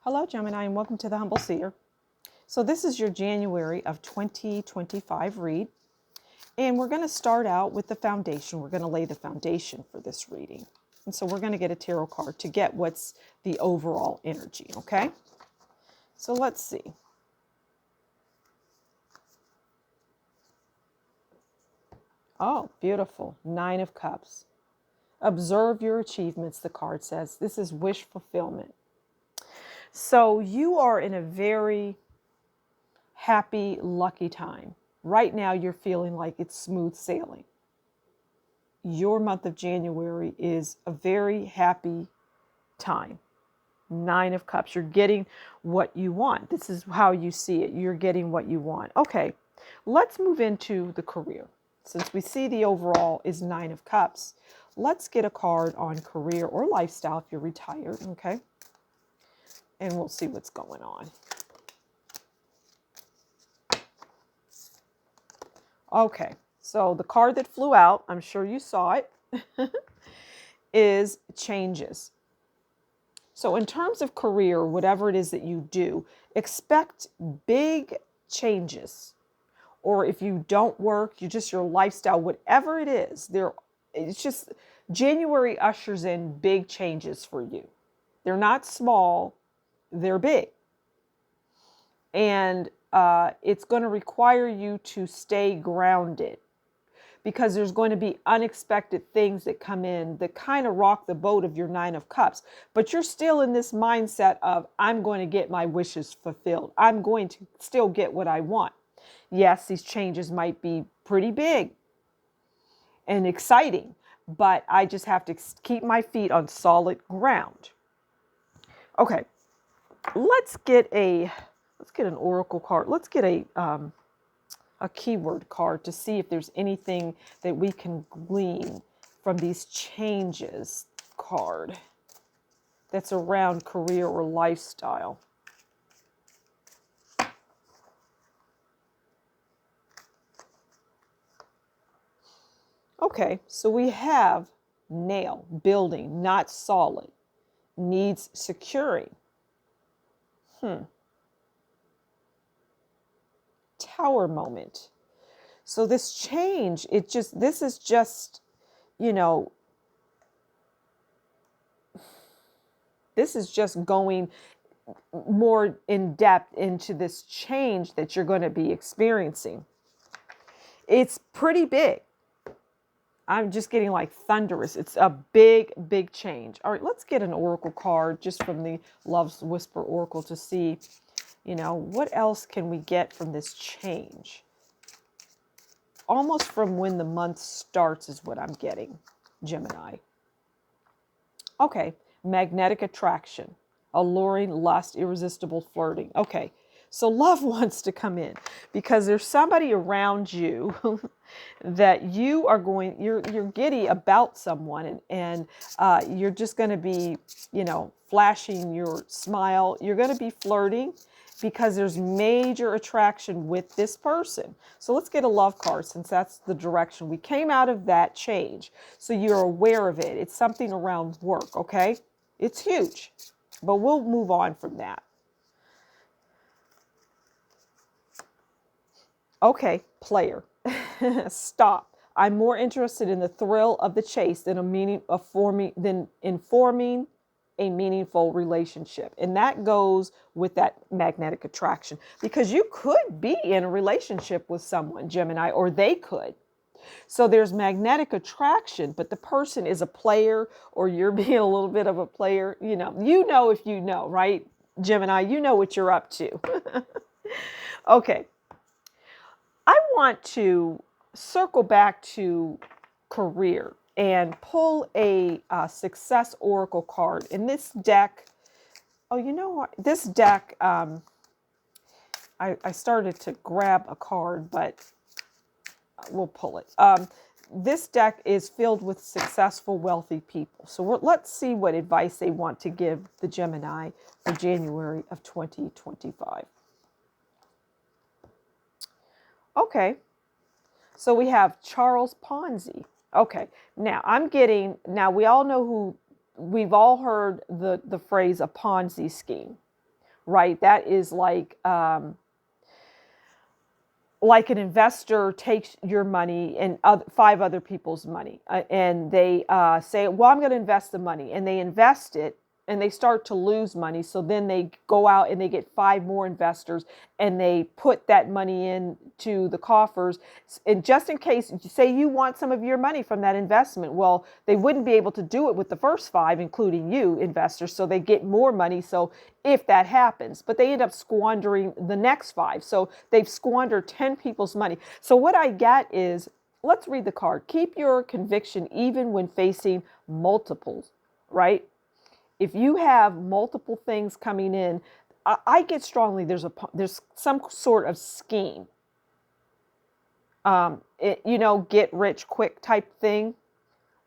Hello, Gemini, and welcome to the Humble Seer. So this is your January of 2025 read, and we're going to start out with the foundation. We're going to lay the foundation for this reading. And so we're going to get a tarot card to get what's the overall energy, okay? So let's see. Oh, beautiful. 9 of Cups. Observe your achievements, the card says. This is wish fulfillment. So you are in a very happy, lucky time. Right now, you're feeling like it's smooth sailing. Your month of January is a very happy time. 9 of Cups. You're getting what you want. This is how you see it. You're getting what you want. Okay, let's move into the career. Since we see the overall is 9 of Cups, let's get a card on career or lifestyle if you're retired, okay? And we'll see what's going on. Okay, so the card that flew out, I'm sure you saw it, is changes. So in terms of career, whatever it is that you do, expect big changes. Or if you don't work, you just your lifestyle, whatever it is, it's just January ushers in big changes for you. They're not small, they're big. And it's going to require you to stay grounded because there's going to be unexpected things that come in that kind of rock the boat of your 9 of Cups. But you're still in this mindset of, I'm going to get my wishes fulfilled. I'm going to still get what I want. Yes, these changes might be pretty big and exciting, but I just have to keep my feet on solid ground. Okay, let's get an oracle card. Let's get a keyword card to see if there's anything that we can glean from these changes card that's around career or lifestyle. Okay, so we have nail, building, not solid, needs securing. Tower moment. So this change, this is just, this is just going more in depth into this change that you're going to be experiencing. It's pretty big. I'm just getting like thunderous. It's a big, big change. All right, let's get an oracle card just from the Love's Whisper Oracle to see, what else can we get from this change? Almost from when the month starts is what I'm getting, Gemini. Okay, magnetic attraction, alluring lust, irresistible flirting. Okay, so love wants to come in because there's somebody around you that you're giddy about someone and you're just going to be, flashing your smile. You're going to be flirting because there's major attraction with this person. So let's get a love card since that's the direction. We came out of that change. So you're aware of it. It's something around work, okay? It's huge, but we'll move on from that. Okay, player. Stop. I'm more interested in the thrill of the chase than in forming a meaningful relationship. And that goes with that magnetic attraction because you could be in a relationship with someone, Gemini, or they could. So there's magnetic attraction, but the person is a player or you're being a little bit of a player. If you know, right? Gemini, you know what you're up to. Okay. I want to circle back to career and pull a success oracle card. In this deck, this deck, I started to grab a card, but we'll pull it. This deck is filled with successful, wealthy people. So let's see what advice they want to give the Gemini for January of 2025. Okay, so we have Charles Ponzi. Okay, now we all know we've all heard the phrase a Ponzi scheme. right? That is like an investor takes your money and five other people's money, and they say, well, I'm going to invest the money, and they invest it and they start to lose money. So then they go out and they get five more investors and they put that money into the coffers. And just in case, say you want some of your money from that investment, well, they wouldn't be able to do it with the first five, including you investors. So they get more money. So if that happens, but they end up squandering the next five. So they've squandered 10 people's money. So what I get is, let's read the card. Keep your conviction even when facing multiples, right? If you have multiple things coming in, I get strongly there's some sort of scheme. Get rich quick type thing.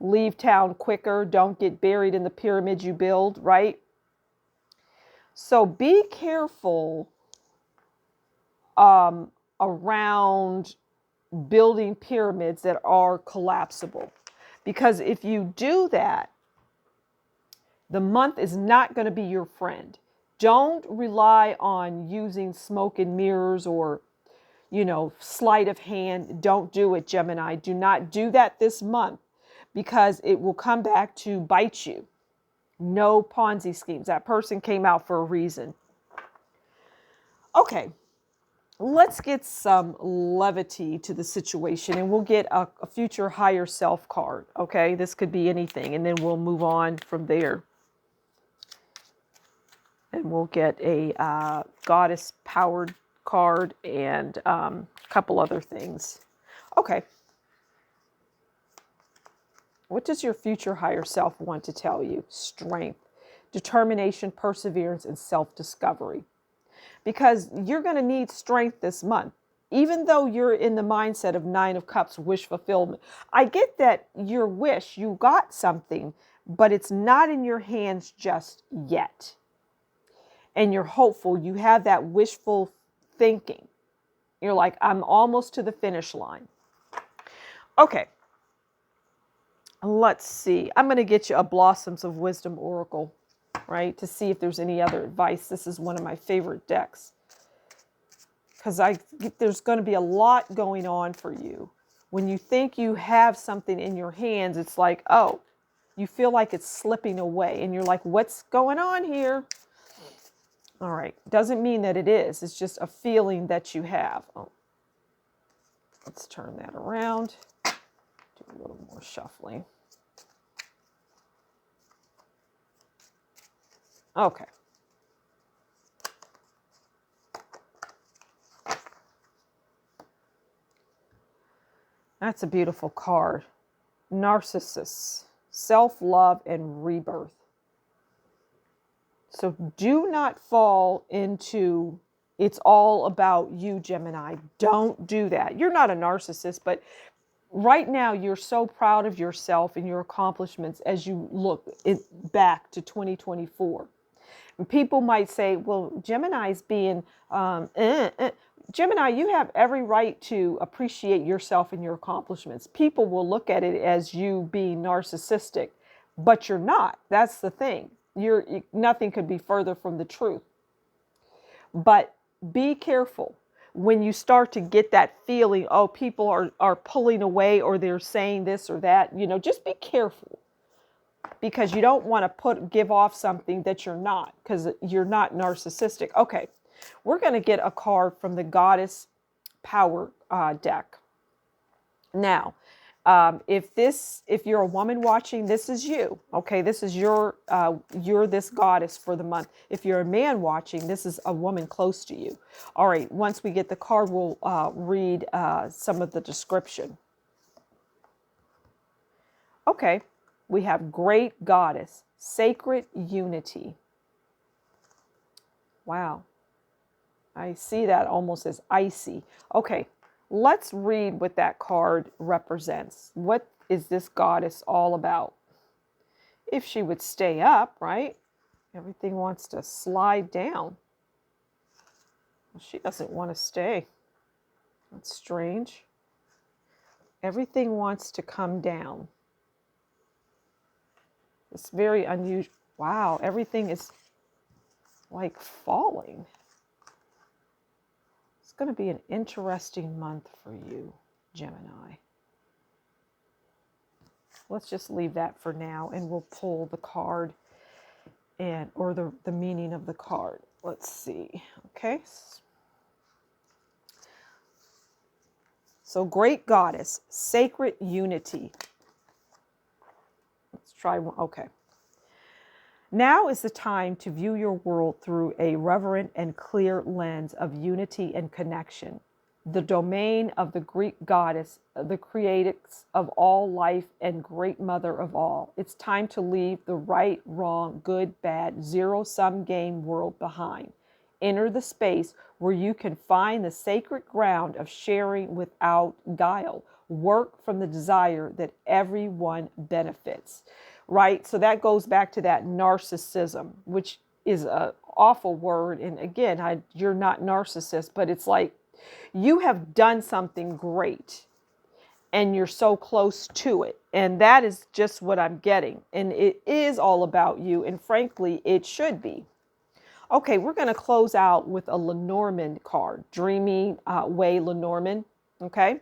Leave town quicker. Don't get buried in the pyramid you build, right? So be careful around building pyramids that are collapsible. Because if you do that, the month is not going to be your friend. Don't rely on using smoke and mirrors or, sleight of hand. Don't do it, Gemini. Do not do that this month because it will come back to bite you. No Ponzi schemes. That person came out for a reason. Okay, let's get some levity to the situation, and we'll get a future higher self card. Okay, this could be anything, and then we'll move on from there. And we'll get a goddess powered card and a couple other things. Okay. What does your future higher self want to tell you? Strength, determination, perseverance, and self-discovery. Because you're going to need strength this month. Even though you're in the mindset of Nine of Cups, wish fulfillment. I get that your wish, you got something, but it's not in your hands just yet. And you're hopeful, you have that wishful thinking. You're like, I'm almost to the finish line. Okay. Let's see. I'm going to get you a Blossoms of Wisdom Oracle, right? To see if there's any other advice. This is one of my favorite decks. Because there's going to be a lot going on for you. When you think you have something in your hands, it's like, oh, you feel like it's slipping away. And you're like, what's going on here? All right. Doesn't mean that it is. It's just a feeling that you have. Oh. Let's turn that around. Do a little more shuffling. Okay. That's a beautiful card. Narcissus, self-love, and rebirth. So do not fall into it's all about you, Gemini. Don't do that. You're not a narcissist, but right now you're so proud of yourself and your accomplishments as you look back to 2024. And people might say, well, Gemini's being, Gemini, you have every right to appreciate yourself and your accomplishments. People will look at it as you being narcissistic, but you're not. That's the thing. Nothing could be further from the truth. But be careful when you start to get that feeling, oh, people are pulling away or they're saying this or that, just be careful. Because you don't want to give off something that you're not, because you're not narcissistic. Okay, we're going to get a card from the Goddess Power deck. Now, if you're a woman watching, this is you. Okay, this is you're this goddess for the month. If you're a man watching, this is a woman close to you. All right, once we get the card, we'll read some of the description. Okay. We have Great Goddess, Sacred Unity. Wow. I see that almost as icy. Okay, let's read what that card represents. What is this goddess all about? If she would stay up, right? Everything wants to slide down. Well, she doesn't want to stay. That's strange. Everything wants to come down. It's very unusual. Wow, everything is, like falling. It's going to be an interesting month for you, Gemini. Let's just leave that for now, and we'll pull the card and or the meaning of the card. Let's see. Okay. So great goddess, sacred unity. Let's try one. Okay. Now is the time to view your world through a reverent and clear lens of unity and connection. The domain of the Greek goddess, the creatrix of all life and great mother of all. It's time to leave the right, wrong, good, bad, zero-sum game world behind. Enter the space where you can find the sacred ground of sharing without guile. Work from the desire that everyone benefits. Right? So that goes back to that narcissism, which is an awful word. And again, you're not narcissist, but it's like you have done something great and you're so close to it. And that is just what I'm getting. And it is all about you. And frankly, it should be. Okay, we're going to close out with a Lenormand card, Dreamy Way Lenormand. Okay.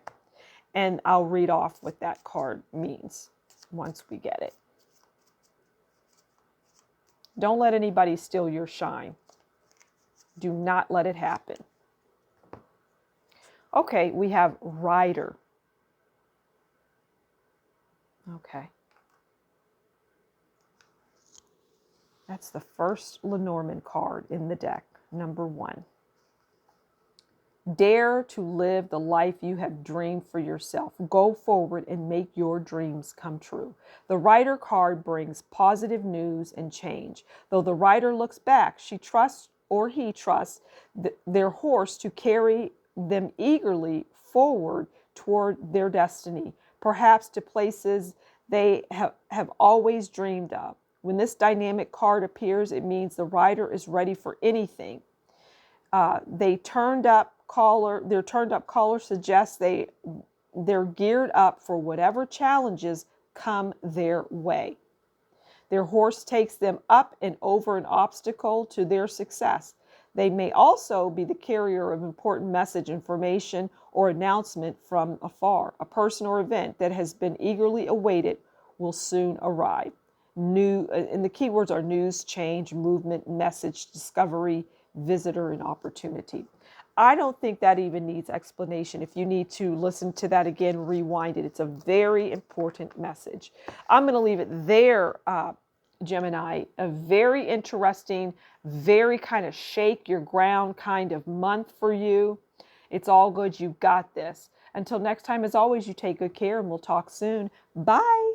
And I'll read off what that card means once we get it. Don't let anybody steal your shine. Do not let it happen. Okay, we have Rider. Okay. That's the first Lenormand card in the deck, number 1. Dare to live the life you have dreamed for yourself. Go forward and make your dreams come true. The Rider card brings positive news and change. Though the Rider looks back, she trusts or he trusts their horse to carry them eagerly forward toward their destiny, perhaps to places they have always dreamed of. When this dynamic card appears, it means the Rider is ready for anything. Their turned up collar suggests they're geared up for whatever challenges come their way. Their horse takes them up and over an obstacle to their success. They may also be the carrier of important message, information, or announcement from afar. A person or event that has been eagerly awaited will soon arrive. And the keywords are news, change, movement, message, discovery, visitor, and opportunity. I don't think that even needs explanation. If you need to listen to that again, rewind it. It's a very important message. I'm going to leave it there, Gemini. A very interesting, very kind of shake your ground kind of month for you. It's all good. You got this. Until next time, as always, you take good care and we'll talk soon. Bye.